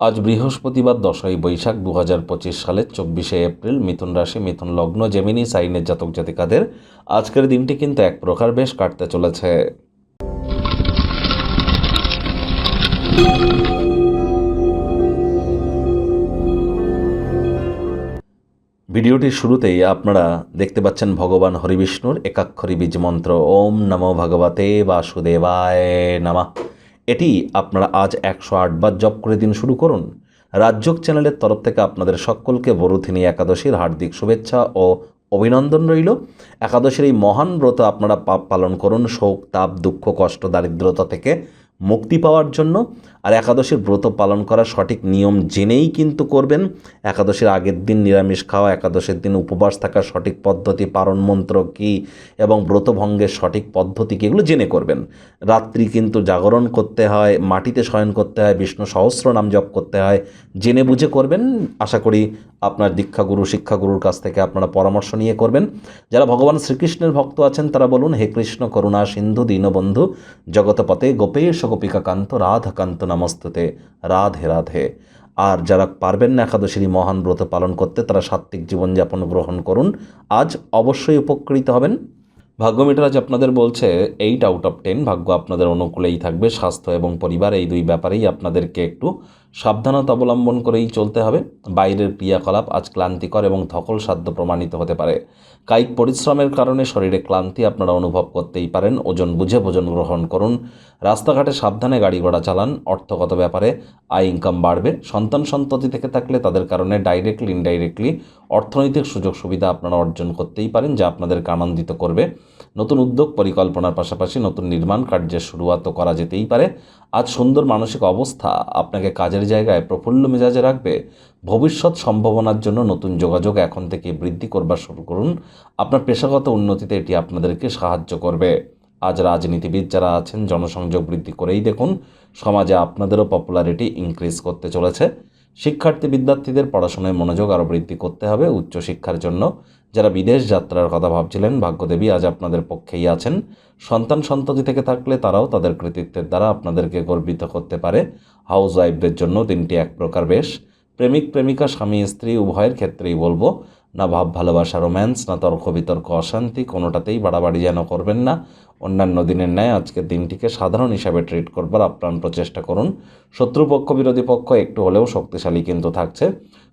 আজ বৃহস্পতিবার 10ই বৈশাখ 2025 সালের 24শে এপ্রিল। মিথুন রাশি, মিথুন লগ্ন, জেমিনি সাইনের জাতক জাতিকাদের আজকের দিনটি কিন্তু এক প্রকার বেশ কাটতে চলেছে। ভিডিওটির শুরুতেই আপনারা দেখতে পাচ্ছেন ভগবান হরিবিষ্ণুর একাক্ষরী বীজ মন্ত্র ওম নমো ভগবতে বাসুদেবায় নমঃ। এটি আপনারা আজ 108 বার জপ করে দিন শুরু করুন। রাজযোগ চ্যানেলের তরফ থেকে আপনাদের সকলকে বরুথিনী একাদশীর হার্দিক শুভেচ্ছা ও অভিনন্দন রইল। একাদশীর এই মহান ব্রত আপনারা পালন করুন শোক, তাপ, দুঃখ, কষ্ট, দারিদ্রতা থেকে মুক্তি পাওয়ার জন্য। আর একাদশীর ব্রত পালন করার সঠিক নিয়ম জেনেই কিন্তু করবেন। একাদশীর আগের দিন নিরামিষ খাওয়া, একাদশীর দিন উপবাস থাকার সঠিক পদ্ধতি, পারণ মন্ত্র কী এবং ব্রতভঙ্গের সঠিক পদ্ধতি কী, এগুলো জেনে করবেন। রাত্রি কিন্তু জাগরণ করতে হয়, মাটিতে শয়ন করতে হয়, বিষ্ণু সহস্র নাম জপ করতে হয়, জেনে বুঝে করবেন। আশা করি আপনার দীক্ষাগুরু, শিক্ষাগুরুর কাছ থেকে আপনারা পরামর্শ নিয়ে করবেন। যারা ভগবান শ্রীকৃষ্ণের ভক্ত আছেন তারা বলুন, হে কৃষ্ণ করুণা সিন্ধু দীনবন্ধু জগতপতে গোপেশ গোপিকাকান্ত রাধাকান্ত নমস্তুতে, রাধে রাধে। আর যারা পারবেন না একাদশীর মহান ব্রত পালন করতে, তারা সাত্ত্বিক জীবনযাপন গ্রহণ করুন, আজ অবশ্যই উপকৃত হবেন। ভাগ্য মিটার আজ আপনাদের বলছে 8 আউট অফ 10। ভাগ্য আপনাদের অনুকূলেই থাকবে। স্বাস্থ্য এবং পরিবার এই দুই ব্যাপারেই আপনাদেরকে একটু সাবধানতা অবলম্বন করেই চলতে হবে। বাইরের ক্রিয়াকলাপ আজ ক্লান্তিকর এবং ধকলসাধ্য প্রমাণিত হতে পারে। কায়িক পরিশ্রমের কারণে শরীরে ক্লান্তি আপনারা অনুভব করতেই পারেন। ওজন বুঝে ভোজন গ্রহণ করুন। রাস্তাঘাটে সাবধানে গাড়ি ঘোড়া চালান। অর্থগত ব্যাপারে আয় ইনকাম বাড়বে। সন্ততি থেকে থাকলে তাদের কারণে ডাইরেক্টলি ইনডাইরেক্টলি অর্থনৈতিক সুযোগ সুবিধা আপনারা অর্জন করতেই পারেন, যা আপনাদেরকে আনন্দিত করবে। নতুন উদ্যোগ পরিকল্পনার পাশাপাশি নতুন নির্মাণ কার্যের শুরুয়াতও করা যেতেই পারে। আজ সুন্দর মানসিক অবস্থা আপনাকে কাজের জায়গায় প্রফুল্ল মেজাজে রাখবে। ভবিষ্যৎ সম্ভাবনার জন্য নতুন যোগাযোগ এখন থেকে বৃদ্ধি করবার শুরু করুন। আপনার পেশাগত উন্নতিতে এটি আপনাদেরকে সাহায্য করবে। আজ রাজনীতিবিদ যারা আছেন জনসংযোগ বৃদ্ধি করেই দেখুন। সমাজে আপনাদেরও পপুলারিটি ইনক্রিজ করতে চলেছে। শিক্ষার্থী বিদ্যার্থীদের পড়াশোনায় মনোযোগ আরও বৃদ্ধি করতে হবে উচ্চশিক্ষার জন্য। যারা বিদেশ যাত্রার কথা ভাবছিলেন, ভাগ্যদেবী আজ আপনাদের পক্ষেই আছেন। সন্ততি থেকে থাকলে তারাও তাদের কৃতিত্বের দ্বারা আপনাদেরকে গর্বিত করতে পারে। হাউস ওয়াইফদের জন্য দিনটি এক প্রকার বেশ। প্রেমিক প্রেমিকা, স্বামী স্ত্রী উভয়ের ক্ষেত্রেই বলবো, না ভাব ভালোবাসা রোম্যান্স, না তর্ক বিতর্ক অশান্তি, কোনোটাতেই বাড়াবাড়ি যেন করবেন না। অন্যান্য দিনের ন্যায় আজকের দিনটিকে সাধারণ হিসাবে ট্রিট করবার আপ্রাণ প্রচেষ্টা করুন। শত্রুপক্ষ বিরোধী পক্ষ একটু হলেও শক্তিশালী কিন্তু থাকছে।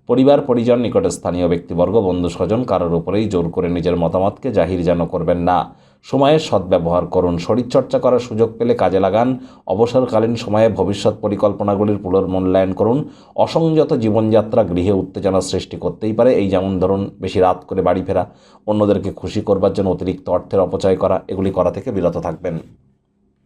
পরিবার পরিজন, নিকটে স্থানীয় ব্যক্তিবর্গ, বন্ধু স্বজন কারোর উপরেই জোর করে নিজের মতামতকে জাহির যেন করবেন না। সময়ের সদ্ব্যবহার করুন। শরীরচর্চা করার সুযোগ পেলে কাজে লাগান। অবসরকালীন সময়ে ভবিষ্যৎ পরিকল্পনাগুলির পুনর্মূল্যায়ন করুন। অসংযত জীবনযাত্রা গৃহে উত্তেজনা সৃষ্টি করতেই পারে। এই যেমন ধরুন বেশি রাত করে বাড়ি ফেরা, অন্যদেরকে খুশি করবার জন্য অতিরিক্ত অর্থের অপচয় করা, এগুলি করা থেকে বিরত থাকবেন।